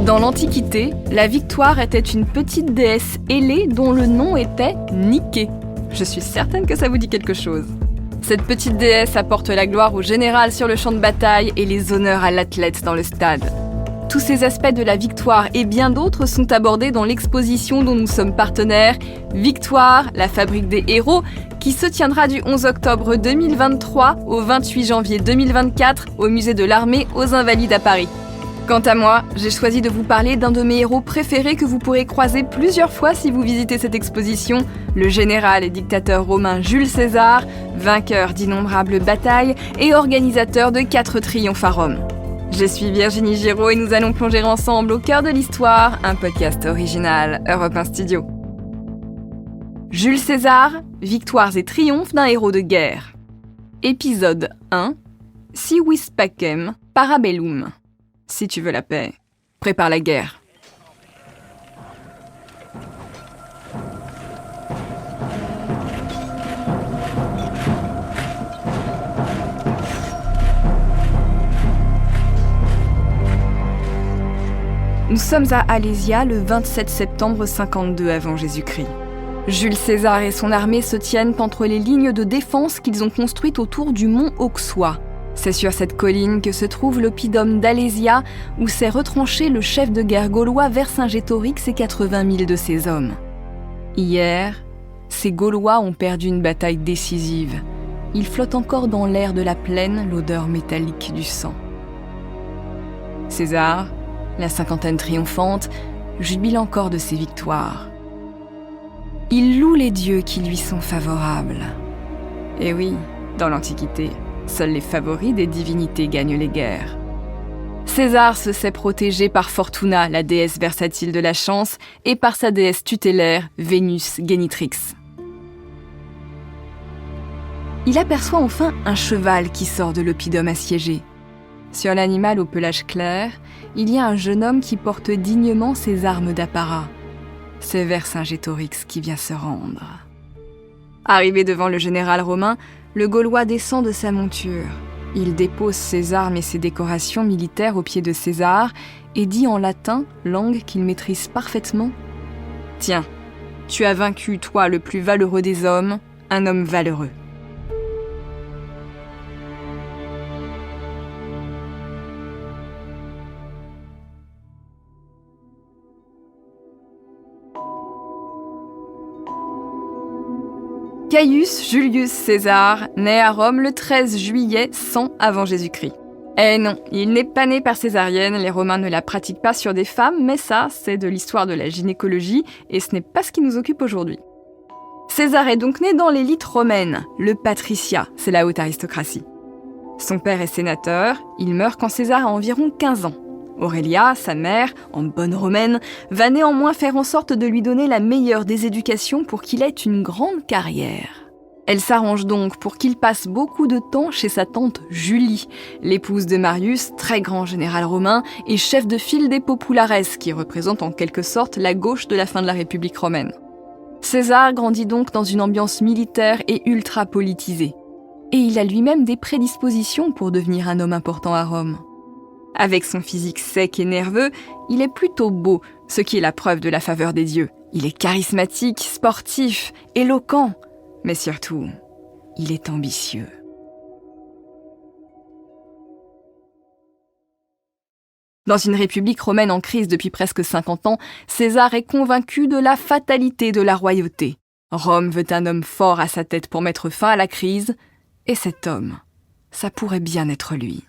Dans l'Antiquité, la victoire était une petite déesse ailée dont le nom était Niké. Je suis certaine que ça vous dit quelque chose. Cette petite déesse apporte la gloire au général sur le champ de bataille et les honneurs à l'athlète dans le stade. Tous ces aspects de la victoire et bien d'autres sont abordés dans l'exposition dont nous sommes partenaires, Victoire, la fabrique des héros, qui se tiendra du 11 octobre 2023 au 28 janvier 2024 au musée de l'Armée aux Invalides à Paris. Quant à moi, j'ai choisi de vous parler d'un de mes héros préférés que vous pourrez croiser plusieurs fois si vous visitez cette exposition, le général et dictateur romain Jules César, vainqueur d'innombrables batailles et organisateur de 4 triomphes à Rome. Je suis Virginie Giraud et nous allons plonger ensemble au cœur de l'histoire, un podcast original Europe 1 Studio. Jules César, victoires et triomphes d'un héros de guerre. Épisode 1, Si vis pacem, parabellum. Si tu veux la paix, prépare la guerre. Nous sommes à Alésia le 27 septembre 52 avant Jésus-Christ. Jules César et son armée se tiennent entre les lignes de défense qu'ils ont construites autour du mont Auxois. C'est sur cette colline que se trouve l'oppidum d'Alésia, où s'est retranché le chef de guerre gaulois Vercingétorix et 80 000 de ses hommes. Hier, ces Gaulois ont perdu une bataille décisive. Il flotte encore dans l'air de la plaine l'odeur métallique du sang. César, la cinquantaine triomphante, jubile encore de ses victoires. Il loue les dieux qui lui sont favorables. Et oui, dans l'Antiquité, seuls les favoris des divinités gagnent les guerres. César se sait protégé par Fortuna, la déesse versatile de la chance, et par sa déesse tutélaire, Vénus Génitrix. Il aperçoit enfin un cheval qui sort de l'oppidum assiégé. Sur l'animal au pelage clair, il y a un jeune homme qui porte dignement ses armes d'apparat. C'est Vercingétorix qui vient se rendre. Arrivé devant le général romain, le Gaulois descend de sa monture. Il dépose ses armes et ses décorations militaires aux pieds de César et dit en latin, langue qu'il maîtrise parfaitement, « Tiens, tu as vaincu, toi, le plus valeureux des hommes, un homme valeureux. » Caius Julius César naît à Rome le 13 juillet 100 avant Jésus-Christ. Eh non, il n'est pas né par césarienne, les Romains ne la pratiquent pas sur des femmes, mais ça, c'est de l'histoire de la gynécologie, et ce n'est pas ce qui nous occupe aujourd'hui. César est donc né dans l'élite romaine, le patriciat, c'est la haute aristocratie. Son père est sénateur, il meurt quand César a environ 15 ans. Aurélia, sa mère, en bonne romaine, va néanmoins faire en sorte de lui donner la meilleure des éducations pour qu'il ait une grande carrière. Elle s'arrange donc pour qu'il passe beaucoup de temps chez sa tante Julie, l'épouse de Marius, très grand général romain et chef de file des populares, qui représente en quelque sorte la gauche de la fin de la République romaine. César grandit donc dans une ambiance militaire et ultra politisée. Et il a lui-même des prédispositions pour devenir un homme important à Rome. Avec son physique sec et nerveux, il est plutôt beau, ce qui est la preuve de la faveur des dieux. Il est charismatique, sportif, éloquent, mais surtout, il est ambitieux. Dans une république romaine en crise depuis presque 50 ans, César est convaincu de la fatalité de la royauté. Rome veut un homme fort à sa tête pour mettre fin à la crise, et cet homme, ça pourrait bien être lui.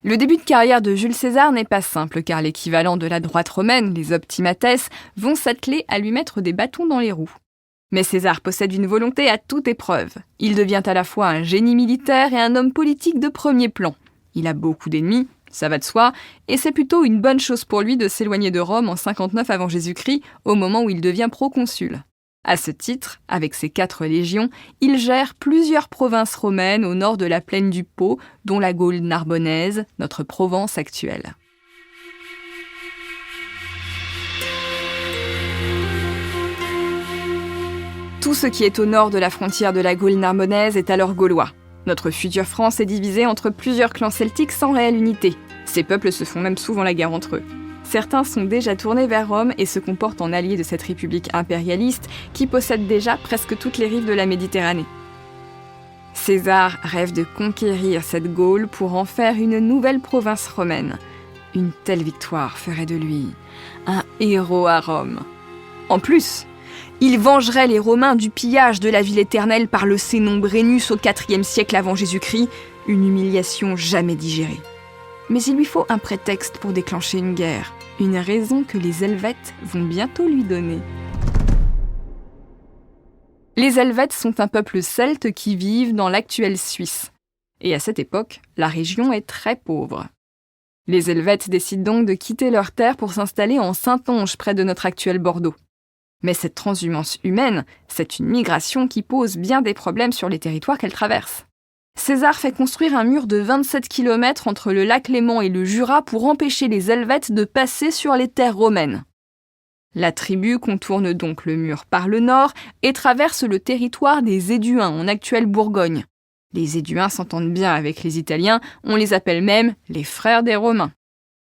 Le début de carrière de Jules César n'est pas simple car l'équivalent de la droite romaine, les optimates, vont s'atteler à lui mettre des bâtons dans les roues. Mais César possède une volonté à toute épreuve. Il devient à la fois un génie militaire et un homme politique de premier plan. Il a beaucoup d'ennemis, ça va de soi, et c'est plutôt une bonne chose pour lui de s'éloigner de Rome en 59 avant Jésus-Christ, au moment où il devient proconsul. À ce titre, avec ses 4 légions, il gère plusieurs provinces romaines au nord de la plaine du Pô, dont la Gaule narbonnaise, notre Provence actuelle. Tout ce qui est au nord de la frontière de la Gaule narbonnaise est alors gaulois. Notre future France est divisée entre plusieurs clans celtiques sans réelle unité. Ces peuples se font même souvent la guerre entre eux. Certains sont déjà tournés vers Rome et se comportent en alliés de cette république impérialiste qui possède déjà presque toutes les rives de la Méditerranée. César rêve de conquérir cette Gaule pour en faire une nouvelle province romaine. Une telle victoire ferait de lui un héros à Rome. En plus, il vengerait les Romains du pillage de la ville éternelle par le Sénon Brennus au IVe siècle avant Jésus-Christ, une humiliation jamais digérée. Mais il lui faut un prétexte pour déclencher une guerre, une raison que les Helvètes vont bientôt lui donner. Les Helvètes sont un peuple celte qui vivent dans l'actuelle Suisse. Et à cette époque, la région est très pauvre. Les Helvètes décident donc de quitter leur terre pour s'installer en Saintonge, près de notre actuel Bordeaux. Mais cette transhumance humaine, c'est une migration qui pose bien des problèmes sur les territoires qu'elle traverse. César fait construire un mur de 27 km entre le lac Léman et le Jura pour empêcher les Helvètes de passer sur les terres romaines. La tribu contourne donc le mur par le nord et traverse le territoire des Éduins, en actuelle Bourgogne. Les Éduins s'entendent bien avec les Italiens, on les appelle même les frères des Romains.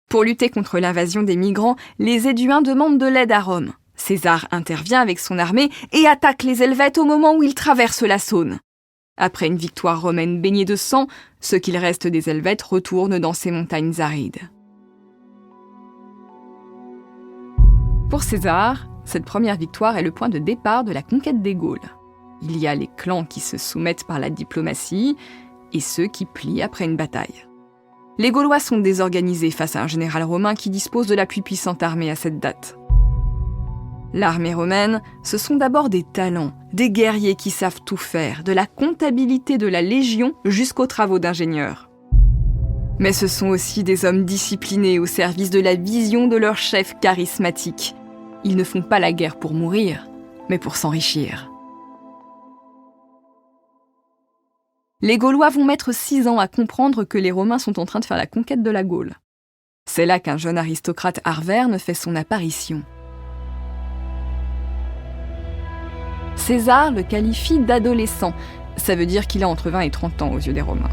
Pour lutter contre l'invasion des migrants, les Éduins demandent de l'aide à Rome. César intervient avec son armée et attaque les Helvètes au moment où ils traversent la Saône. Après une victoire romaine baignée de sang, ce qu'il reste des Helvètes retourne dans ces montagnes arides. Pour César, cette première victoire est le point de départ de la conquête des Gaules. Il y a les clans qui se soumettent par la diplomatie et ceux qui plient après une bataille. Les Gaulois sont désorganisés face à un général romain qui dispose de la plus puissante armée à cette date. L'armée romaine, ce sont d'abord des talents, des guerriers qui savent tout faire, de la comptabilité de la légion jusqu'aux travaux d'ingénieurs. Mais ce sont aussi des hommes disciplinés au service de la vision de leur chef charismatique. Ils ne font pas la guerre pour mourir, mais pour s'enrichir. Les Gaulois vont mettre 6 ans à comprendre que les Romains sont en train de faire la conquête de la Gaule. C'est là qu'un jeune aristocrate arverne fait son apparition. César le qualifie d'adolescent, ça veut dire qu'il a entre 20 et 30 ans aux yeux des Romains.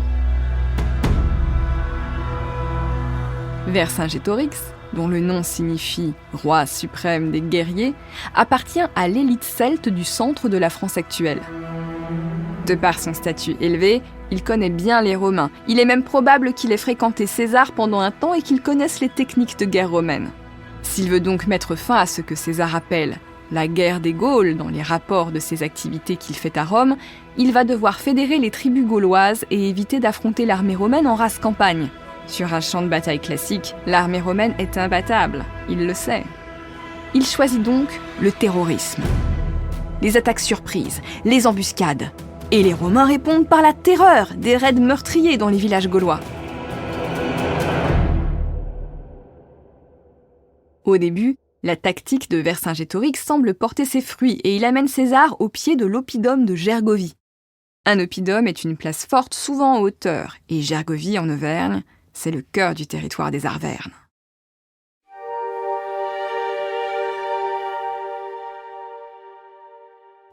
Vercingétorix, dont le nom signifie « roi suprême des guerriers », appartient à l'élite celte du centre de la France actuelle. De par son statut élevé, il connaît bien les Romains. Il est même probable qu'il ait fréquenté César pendant un temps et qu'il connaisse les techniques de guerre romaine. S'il veut donc mettre fin à ce que César appelle la guerre des Gaules dans les rapports de ses activités qu'il fait à Rome, il va devoir fédérer les tribus gauloises et éviter d'affronter l'armée romaine en race campagne. Sur un champ de bataille classique, l'armée romaine est imbattable, il le sait. Il choisit donc le terrorisme. Les attaques surprises, les embuscades. Et les Romains répondent par la terreur, des raids meurtriers dans les villages gaulois. Au début, la tactique de Vercingétorix semble porter ses fruits et il amène César au pied de l'oppidum de Gergovie. Un oppidum est une place forte, souvent en hauteur, et Gergovie, en Auvergne, c'est le cœur du territoire des Arvernes.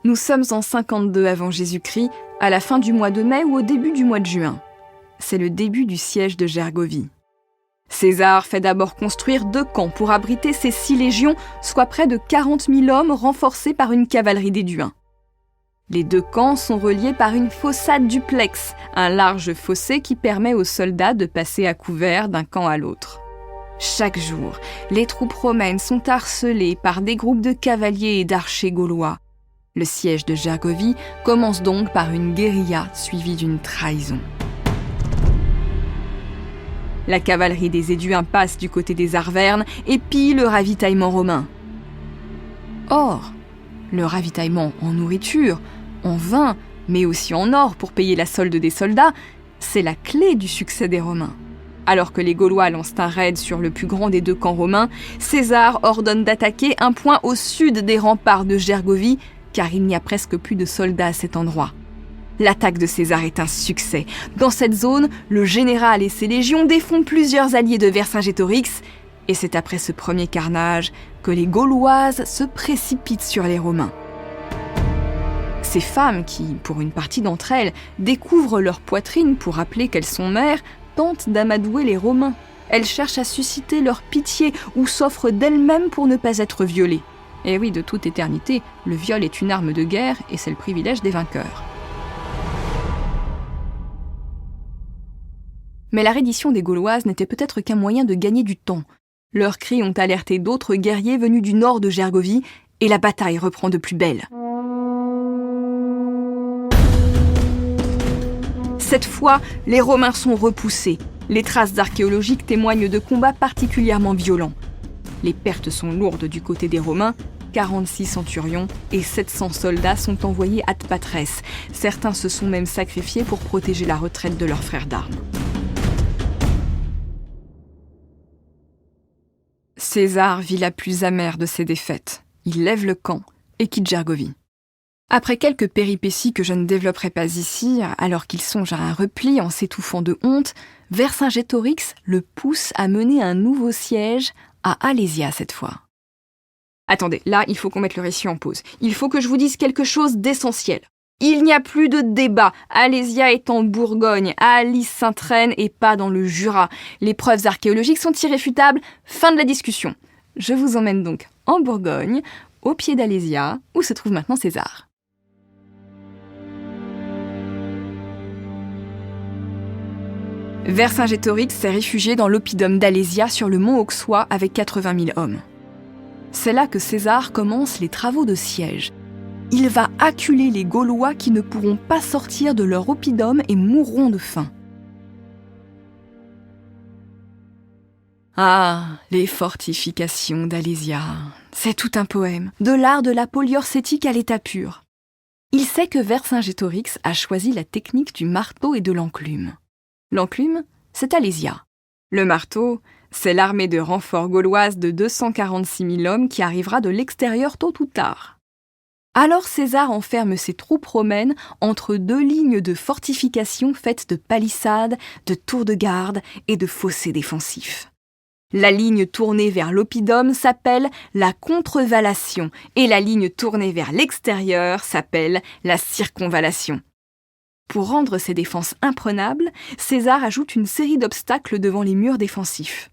Nous sommes en 52 avant Jésus-Christ, à la fin du mois de mai ou au début du mois de juin. C'est le début du siège de Gergovie. César fait d'abord construire 2 camps pour abriter ses 6 légions, soit près de 40 000 hommes renforcés par une cavalerie d'Éduins. Les 2 camps sont reliés par une fossade duplex, un large fossé qui permet aux soldats de passer à couvert d'un camp à l'autre. Chaque jour, les troupes romaines sont harcelées par des groupes de cavaliers et d'archers gaulois. Le siège de Gergovie commence donc par une guérilla suivie d'une trahison. La cavalerie des Éduins passe du côté des Arvernes et pille le ravitaillement romain. Or, le ravitaillement en nourriture, en vin, mais aussi en or pour payer la solde des soldats, c'est la clé du succès des Romains. Alors que les Gaulois lancent un raid sur le plus grand des 2 camps romains, César ordonne d'attaquer un point au sud des remparts de Gergovie, car il n'y a presque plus de soldats à cet endroit. L'attaque de César est un succès. Dans cette zone, le général et ses légions défont plusieurs alliés de Vercingétorix, et c'est après ce premier carnage que les Gauloises se précipitent sur les Romains. Ces femmes qui, pour une partie d'entre elles, découvrent leur poitrine pour rappeler qu'elles sont mères, tentent d'amadouer les Romains. Elles cherchent à susciter leur pitié ou s'offrent d'elles-mêmes pour ne pas être violées. Et oui, de toute éternité, le viol est une arme de guerre et c'est le privilège des vainqueurs. Mais la reddition des Gauloises n'était peut-être qu'un moyen de gagner du temps. Leurs cris ont alerté d'autres guerriers venus du nord de Gergovie et la bataille reprend de plus belle. Cette fois, les Romains sont repoussés. Les traces archéologiques témoignent de combats particulièrement violents. Les pertes sont lourdes du côté des Romains. 46 centurions et 700 soldats sont envoyés ad patres. Certains se sont même sacrifiés pour protéger la retraite de leurs frères d'armes. César vit la plus amère de ses défaites. Il lève le camp et quitte Gergovie. Après quelques péripéties que je ne développerai pas ici, alors qu'il songe à un repli en s'étouffant de honte, Vercingétorix le pousse à mener un nouveau siège à Alésia cette fois. Attendez, là, il faut qu'on mette le récit en pause. Il faut que je vous dise quelque chose d'essentiel. Il n'y a plus de débat. Alésia est en Bourgogne, à Alys-Sainte-Reine et pas dans le Jura. Les preuves archéologiques sont irréfutables. Fin de la discussion. Je vous emmène donc en Bourgogne, au pied d'Alésia, où se trouve maintenant César. Vercingétorix s'est réfugié dans l'oppidum d'Alésia sur le mont Auxois avec 80 000 hommes. C'est là que César commence les travaux de siège. Il va acculer les Gaulois qui ne pourront pas sortir de leur oppidum et mourront de faim. Ah, les fortifications d'Alésia, c'est tout un poème, de l'art de la poliorcétique à l'état pur. Il sait que Vercingétorix a choisi la technique du marteau et de l'enclume. L'enclume, c'est Alésia. Le marteau, c'est l'armée de renfort gauloise de 246 000 hommes qui arrivera de l'extérieur tôt ou tard. Alors César enferme ses troupes romaines entre deux lignes de fortifications faites de palissades, de tours de garde et de fossés défensifs. La ligne tournée vers l'oppidum s'appelle la contrevallation et la ligne tournée vers l'extérieur s'appelle la circonvallation. Pour rendre ces défenses imprenables, César ajoute une série d'obstacles devant les murs défensifs.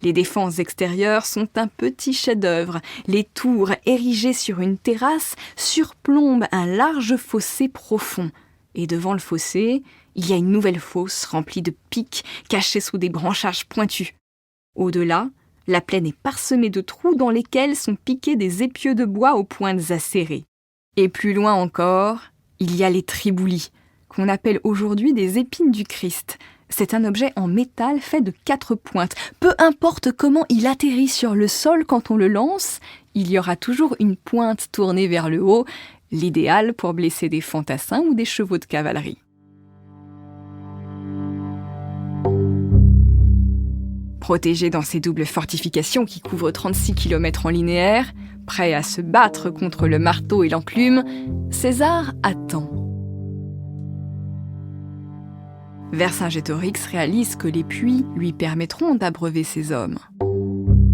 Les défenses extérieures sont un petit chef-d'œuvre. Les tours érigées sur une terrasse surplombent un large fossé profond. Et devant le fossé, il y a une nouvelle fosse remplie de pics cachés sous des branchages pointus. Au-delà, la plaine est parsemée de trous dans lesquels sont piqués des épieux de bois aux pointes acérées. Et plus loin encore, il y a les triboulis, qu'on appelle aujourd'hui des épines du Christ. C'est un objet en métal fait de 4 pointes. Peu importe comment il atterrit sur le sol quand on le lance, il y aura toujours une pointe tournée vers le haut, l'idéal pour blesser des fantassins ou des chevaux de cavalerie. Protégé dans ces doubles fortifications qui couvrent 36 km en linéaire, prêt à se battre contre le marteau et l'enclume, César attend. Vercingétorix réalise que les puits lui permettront d'abreuver ses hommes.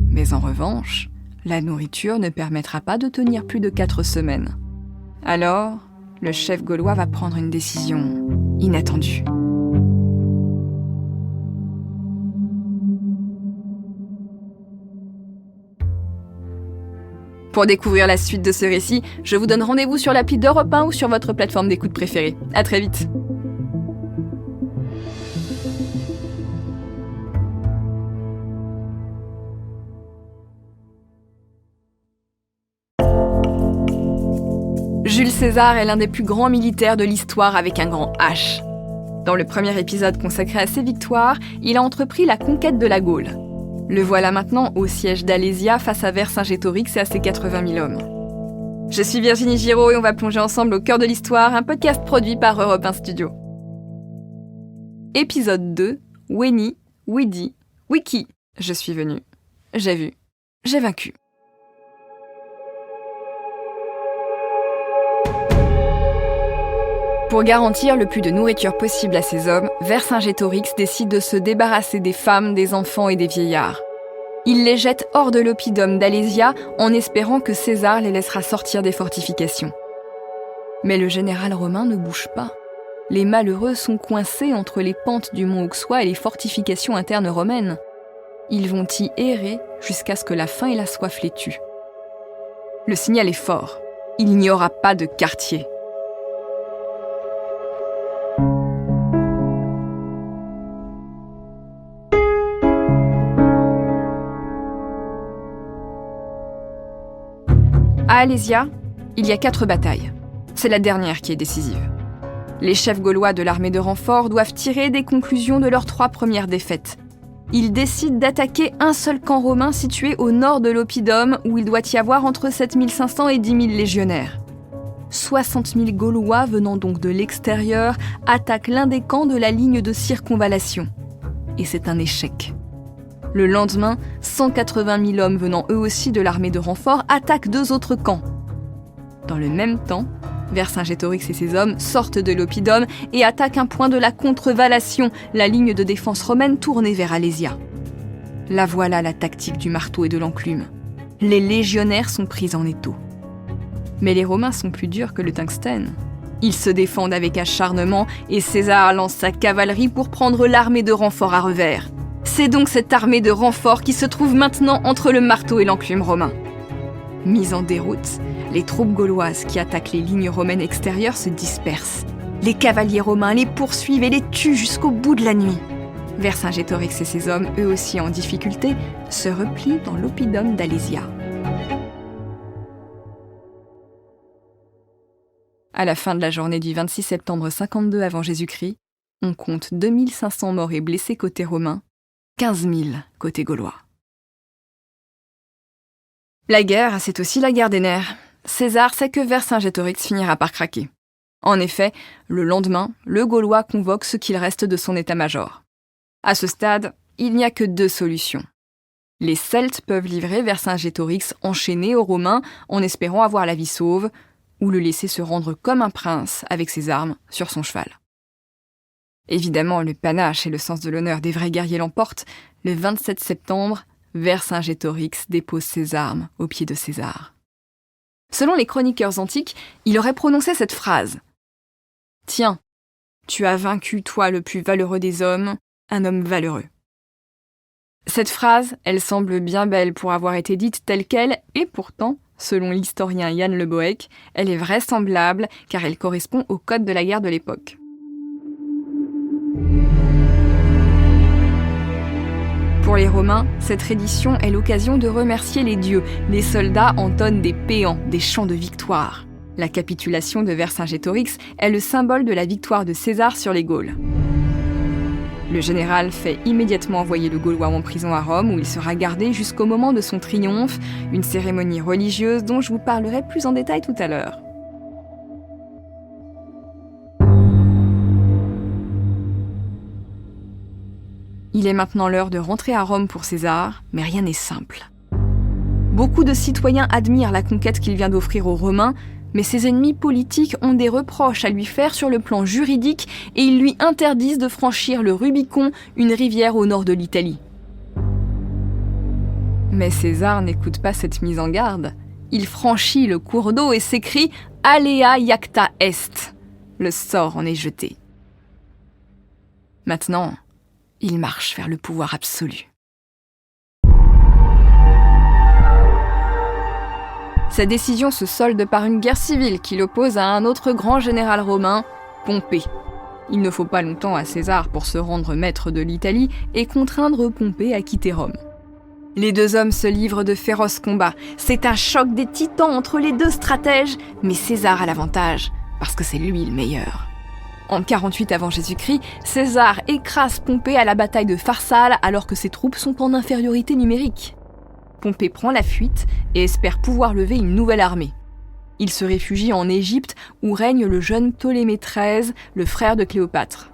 Mais en revanche, la nourriture ne permettra pas de tenir plus de 4 semaines. Alors, le chef gaulois va prendre une décision inattendue. Pour découvrir la suite de ce récit, je vous donne rendez-vous sur l'appli d'Europe 1 ou sur votre plateforme d'écoute préférée. À très vite. Jules César est l'un des plus grands militaires de l'histoire avec un grand H. Dans le premier épisode consacré à ses victoires, il a entrepris la conquête de la Gaule. Le voilà maintenant au siège d'Alésia face à Vercingétorix et à ses 80 000 hommes. Je suis Virginie Giraud et on va plonger ensemble au cœur de l'histoire, un podcast produit par Europe 1 Studio. Épisode 2, Weni, Widi, Wiki. Je suis venue, j'ai vu, j'ai vaincu. Pour garantir le plus de nourriture possible à ses hommes, Vercingétorix décide de se débarrasser des femmes, des enfants et des vieillards. Il les jette hors de l'oppidum d'Alésia en espérant que César les laissera sortir des fortifications. Mais le général romain ne bouge pas. Les malheureux sont coincés entre les pentes du mont Auxois et les fortifications internes romaines. Ils vont y errer jusqu'à ce que la faim et la soif les tuent. Le signal est fort. Il n'y aura pas de quartier. À Alésia, il y a 4 batailles. C'est la dernière qui est décisive. Les chefs gaulois de l'armée de renfort doivent tirer des conclusions de leurs 3 premières défaites. Ils décident d'attaquer un seul camp romain situé au nord de l'Oppidum, où il doit y avoir entre 7500 et 10 000 légionnaires. 60 000 Gaulois venant donc de l'extérieur attaquent l'un des camps de la ligne de circonvallation. Et c'est un échec. Le lendemain, 180 000 hommes venant eux aussi de l'armée de renfort attaquent 2 autres camps. Dans le même temps, Vercingétorix et ses hommes sortent de l'Oppidum et attaquent un point de la contrevallation, la ligne de défense romaine tournée vers Alésia. La voilà la tactique du marteau et de l'enclume. Les légionnaires sont pris en étau. Mais les Romains sont plus durs que le tungstène. Ils se défendent avec acharnement et César lance sa cavalerie pour prendre l'armée de renfort à revers. C'est donc cette armée de renfort qui se trouve maintenant entre le marteau et l'enclume romain. Mises en déroute, les troupes gauloises qui attaquent les lignes romaines extérieures se dispersent. Les cavaliers romains les poursuivent et les tuent jusqu'au bout de la nuit. Vercingétorix et ses hommes, eux aussi en difficulté, se replient dans l'Oppidum d'Alésia. À la fin de la journée du 26 septembre 52 avant Jésus-Christ, on compte 2500 morts et blessés côté romain, 15 000 côté gaulois. La guerre, c'est aussi la guerre des nerfs. César sait que Vercingétorix finira par craquer. En effet, le lendemain, le Gaulois convoque ce qu'il reste de son état-major. À ce stade, il n'y a que 2 solutions. Les Celtes peuvent livrer Vercingétorix enchaîné aux Romains en espérant avoir la vie sauve, ou le laisser se rendre comme un prince avec ses armes sur son cheval. Évidemment, le panache et le sens de l'honneur des vrais guerriers l'emportent. Le 27 septembre, Vercingétorix dépose ses armes aux pieds de César. Selon les chroniqueurs antiques, il aurait prononcé cette phrase. « Tiens, tu as vaincu, toi le plus valeureux des hommes, un homme valeureux. » Cette phrase, elle semble bien belle pour avoir été dite telle qu'elle, et pourtant, selon l'historien Jan Le Boec, elle est vraisemblable car elle correspond au code de la guerre de l'époque. Pour les Romains, cette reddition est l'occasion de remercier les dieux. Les soldats entonnent des péants, des chants de victoire. La capitulation de Vercingétorix est le symbole de la victoire de César sur les Gaules. Le général fait immédiatement envoyer le Gaulois en prison à Rome où il sera gardé jusqu'au moment de son triomphe, une cérémonie religieuse dont je vous parlerai plus en détail tout à l'heure. Il est maintenant l'heure de rentrer à Rome pour César, mais rien n'est simple. Beaucoup de citoyens admirent la conquête qu'il vient d'offrir aux Romains, mais ses ennemis politiques ont des reproches à lui faire sur le plan juridique et ils lui interdisent de franchir le Rubicon, une rivière au nord de l'Italie. Mais César n'écoute pas cette mise en garde. Il franchit le cours d'eau et s'écrie « Alea iacta est ». Le sort en est jeté. Maintenant, il marche vers le pouvoir absolu. Sa décision se solde par une guerre civile qui l'oppose à un autre grand général romain, Pompée. Il ne faut pas longtemps à César pour se rendre maître de l'Italie et contraindre Pompée à quitter Rome. Les 2 hommes se livrent de féroces combats. C'est un choc des titans entre les 2 stratèges, mais César a l'avantage, parce que c'est lui le meilleur. En 48 avant Jésus-Christ, César écrase Pompée à la bataille de Pharsale alors que ses troupes sont en infériorité numérique. Pompée prend la fuite et espère pouvoir lever une nouvelle armée. Il se réfugie en Égypte où règne le jeune Ptolémée XIII, le frère de Cléopâtre.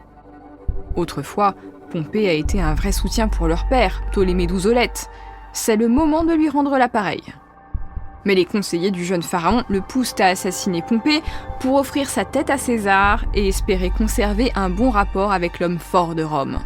Autrefois, Pompée a été un vrai soutien pour leur père, Ptolémée d'Ouzolette. C'est le moment de lui rendre l'appareil. Mais les conseillers du jeune pharaon le poussent à assassiner Pompée pour offrir sa tête à César et espérer conserver un bon rapport avec l'homme fort de Rome.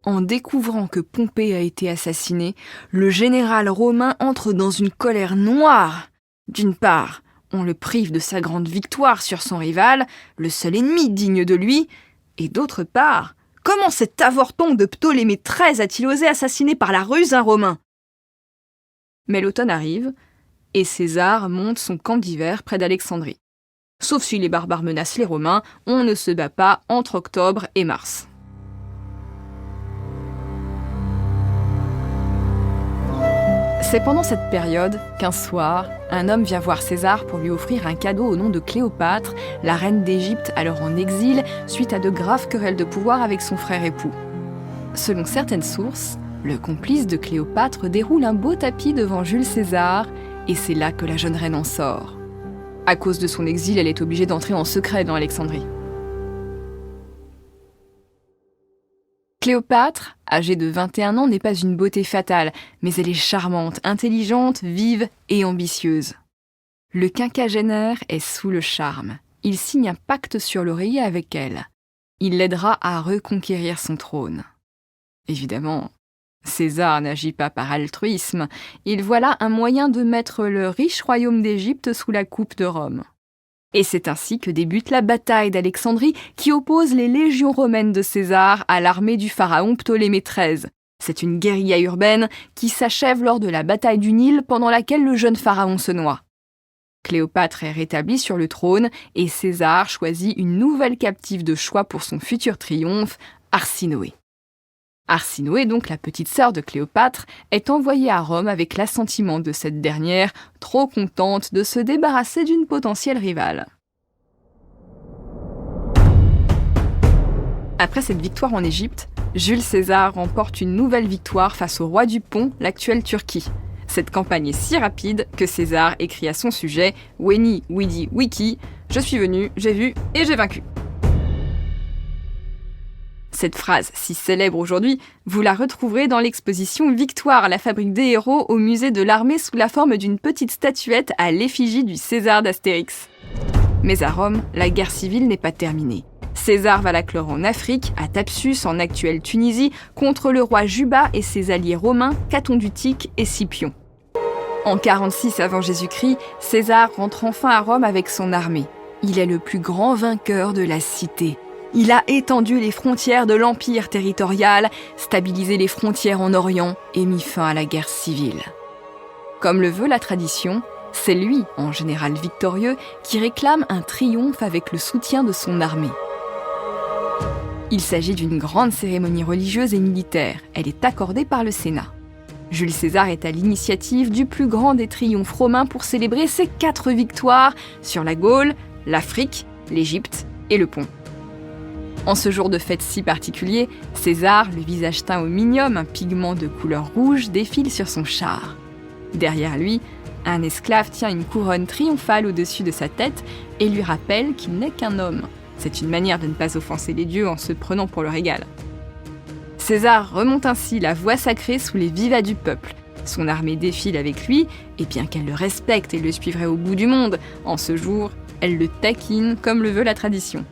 En découvrant que Pompée a été assassiné, le général romain entre dans une colère noire. D'une part, on le prive de sa grande victoire sur son rival, le seul ennemi digne de lui, et d'autre part, comment cet avorton de Ptolémée XIII a-t-il osé assassiner par la ruse un Romain ? Mais l'automne arrive, et César monte son camp d'hiver près d'Alexandrie. Sauf si les barbares menacent les Romains, on ne se bat pas entre octobre et mars. C'est pendant cette période qu'un soir, un homme vient voir César pour lui offrir un cadeau au nom de Cléopâtre, la reine d'Égypte alors en exil, suite à de graves querelles de pouvoir avec son frère époux. Selon certaines sources, le complice de Cléopâtre déroule un beau tapis devant Jules César, et c'est là que la jeune reine en sort. À cause de son exil, elle est obligée d'entrer en secret dans Alexandrie. Cléopâtre, âgée de 21 ans, n'est pas une beauté fatale, mais elle est charmante, intelligente, vive et ambitieuse. Le quinquagénaire est sous le charme. Il signe un pacte sur l'oreiller avec elle. Il l'aidera à reconquérir son trône. Évidemment, César n'agit pas par altruisme. Il voit là un moyen de mettre le riche royaume d'Égypte sous la coupe de Rome. Et c'est ainsi que débute la bataille d'Alexandrie qui oppose les légions romaines de César à l'armée du pharaon Ptolémée XIII. C'est une guérilla urbaine qui s'achève lors de la bataille du Nil pendant laquelle le jeune pharaon se noie. Cléopâtre est rétablie sur le trône et César choisit une nouvelle captive de choix pour son futur triomphe, Arsinoé. Arsinoé, donc la petite sœur de Cléopâtre, est envoyée à Rome avec l'assentiment de cette dernière, trop contente de se débarrasser d'une potentielle rivale. Après cette victoire en Égypte, Jules César remporte une nouvelle victoire face au roi du Pont, l'actuelle Turquie. Cette campagne est si rapide que César écrit à son sujet « Veni, vidi, vici »« Je suis venu, j'ai vu et j'ai vaincu ». Cette phrase, si célèbre aujourd'hui, vous la retrouverez dans l'exposition Victoire, la fabrique des héros au musée de l'armée sous la forme d'une petite statuette à l'effigie du César d'Astérix. Mais à Rome, la guerre civile n'est pas terminée. César va la clore en Afrique, à Thapsus, en actuelle Tunisie, contre le roi Juba et ses alliés romains, Caton d'Utique et Scipion. En 46 avant Jésus-Christ, César rentre enfin à Rome avec son armée. Il est le plus grand vainqueur de la cité. Il a étendu les frontières de l'empire territorial, stabilisé les frontières en Orient et mis fin à la guerre civile. Comme le veut la tradition, c'est lui, en général victorieux, qui réclame un triomphe avec le soutien de son armée. Il s'agit d'une grande cérémonie religieuse et militaire. Elle est accordée par le Sénat. Jules César est à l'initiative du plus grand des triomphes romains pour célébrer ses 4 victoires sur la Gaule, l'Afrique, l'Égypte et le Pont. En ce jour de fête si particulier, César, le visage teint au minium, un pigment de couleur rouge, défile sur son char. Derrière lui, un esclave tient une couronne triomphale au-dessus de sa tête et lui rappelle qu'il n'est qu'un homme. C'est une manière de ne pas offenser les dieux en se prenant pour leur égal. César remonte ainsi la voie sacrée sous les vivas du peuple. Son armée défile avec lui, et bien qu'elle le respecte et le suivrait au bout du monde, en ce jour, elle le taquine comme le veut la tradition.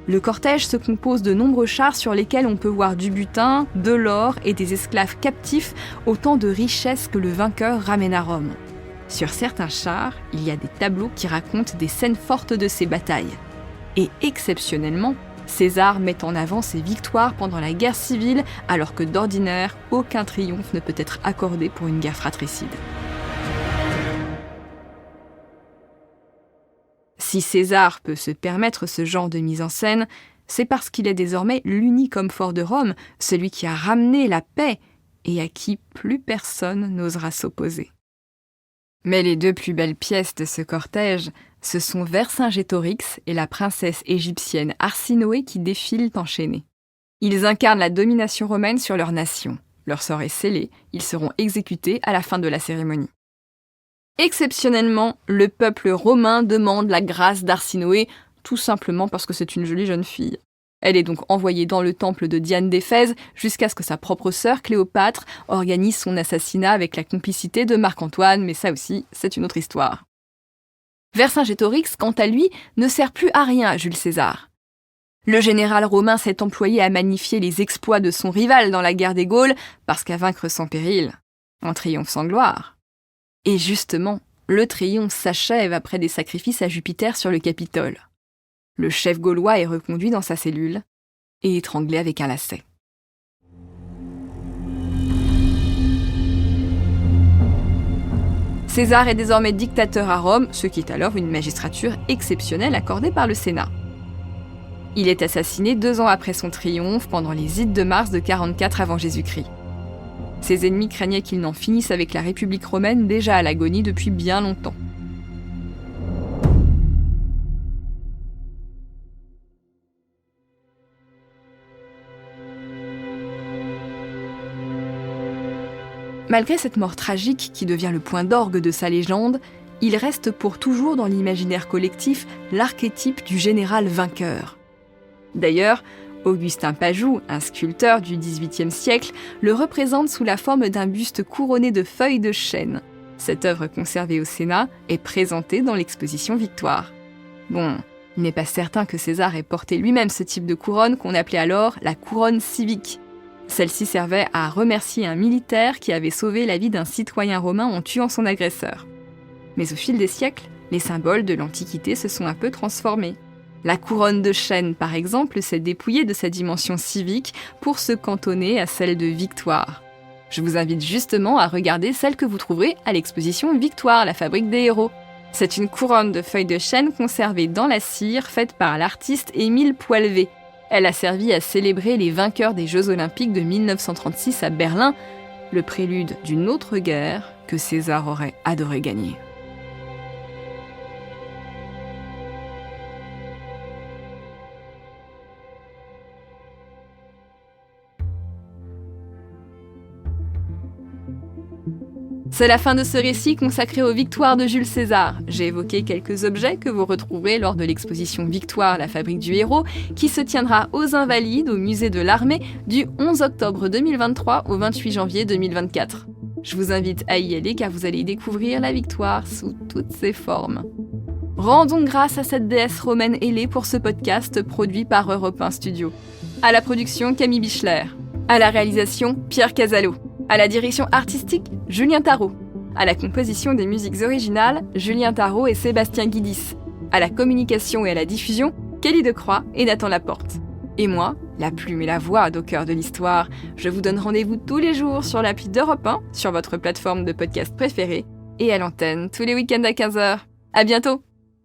Le cortège se compose de nombreux chars sur lesquels on peut voir du butin, de l'or et des esclaves captifs, autant de richesses que le vainqueur ramène à Rome. Sur certains chars, il y a des tableaux qui racontent des scènes fortes de ces batailles. Et exceptionnellement, César met en avant ses victoires pendant la guerre civile, alors que d'ordinaire, aucun triomphe ne peut être accordé pour une guerre fratricide. Si César peut se permettre ce genre de mise en scène, c'est parce qu'il est désormais l'unique homme fort de Rome, celui qui a ramené la paix et à qui plus personne n'osera s'opposer. Mais les 2 plus belles pièces de ce cortège, ce sont Vercingétorix et la princesse égyptienne Arsinoé qui défilent enchaînés. Ils incarnent la domination romaine sur leur nation. Leur sort est scellé, ils seront exécutés à la fin de la cérémonie. Exceptionnellement, le peuple romain demande la grâce d'Arsinoé, tout simplement parce que c'est une jolie jeune fille. Elle est donc envoyée dans le temple de Diane d'Éphèse jusqu'à ce que sa propre sœur, Cléopâtre, organise son assassinat avec la complicité de Marc-Antoine, mais ça aussi, c'est une autre histoire. Vercingétorix, quant à lui, ne sert plus à rien à Jules César. Le général romain s'est employé à magnifier les exploits de son rival dans la guerre des Gaules, parce qu'à vaincre sans péril, on triomphe sans gloire. Et justement, le triomphe s'achève après des sacrifices à Jupiter sur le Capitole. Le chef gaulois est reconduit dans sa cellule et étranglé avec un lacet. César est désormais dictateur à Rome, ce qui est alors une magistrature exceptionnelle accordée par le Sénat. Il est assassiné 2 ans après son triomphe, pendant les Ides de mars de 44 avant Jésus-Christ. Ses ennemis craignaient qu'il n'en finisse avec la République romaine déjà à l'agonie depuis bien longtemps. Malgré cette mort tragique qui devient le point d'orgue de sa légende, il reste pour toujours dans l'imaginaire collectif l'archétype du général vainqueur. D'ailleurs, Augustin Pajou, un sculpteur du XVIIIe siècle, le représente sous la forme d'un buste couronné de feuilles de chêne. Cette œuvre conservée au Sénat est présentée dans l'exposition Victoire. Bon, il n'est pas certain que César ait porté lui-même ce type de couronne qu'on appelait alors la couronne civique. Celle-ci servait à remercier un militaire qui avait sauvé la vie d'un citoyen romain en tuant son agresseur. Mais au fil des siècles, les symboles de l'Antiquité se sont un peu transformés. La couronne de chêne, par exemple, s'est dépouillée de sa dimension civique pour se cantonner à celle de victoire. Je vous invite justement à regarder celle que vous trouverez à l'exposition Victoire, la fabrique des héros. C'est une couronne de feuilles de chêne conservée dans la cire, faite par l'artiste Émile Poilvé. Elle a servi à célébrer les vainqueurs des Jeux Olympiques de 1936 à Berlin, le prélude d'une autre guerre que César aurait adoré gagner. C'est la fin de ce récit consacré aux victoires de Jules César. J'ai évoqué quelques objets que vous retrouverez lors de l'exposition Victoire, la fabrique du héros, qui se tiendra aux Invalides, au musée de l'Armée, du 11 octobre 2023 au 28 janvier 2024. Je vous invite à y aller car vous allez y découvrir la victoire sous toutes ses formes. Rendons grâce à cette déesse romaine ailée pour ce podcast produit par Europe 1 Studio. À la production, Camille Bichler. À la réalisation, Pierre Casalo. À la direction artistique, Julien Tarot. À la composition des musiques originales, Julien Tarot et Sébastien Guidis. À la communication et à la diffusion, Kelly Decroix et Nathan Laporte. Et moi, la plume et la voix au cœur de l'histoire, je vous donne rendez-vous tous les jours sur l'appli d'Europe 1, sur votre plateforme de podcast préférée, et à l'antenne tous les week-ends à 15h. À bientôt!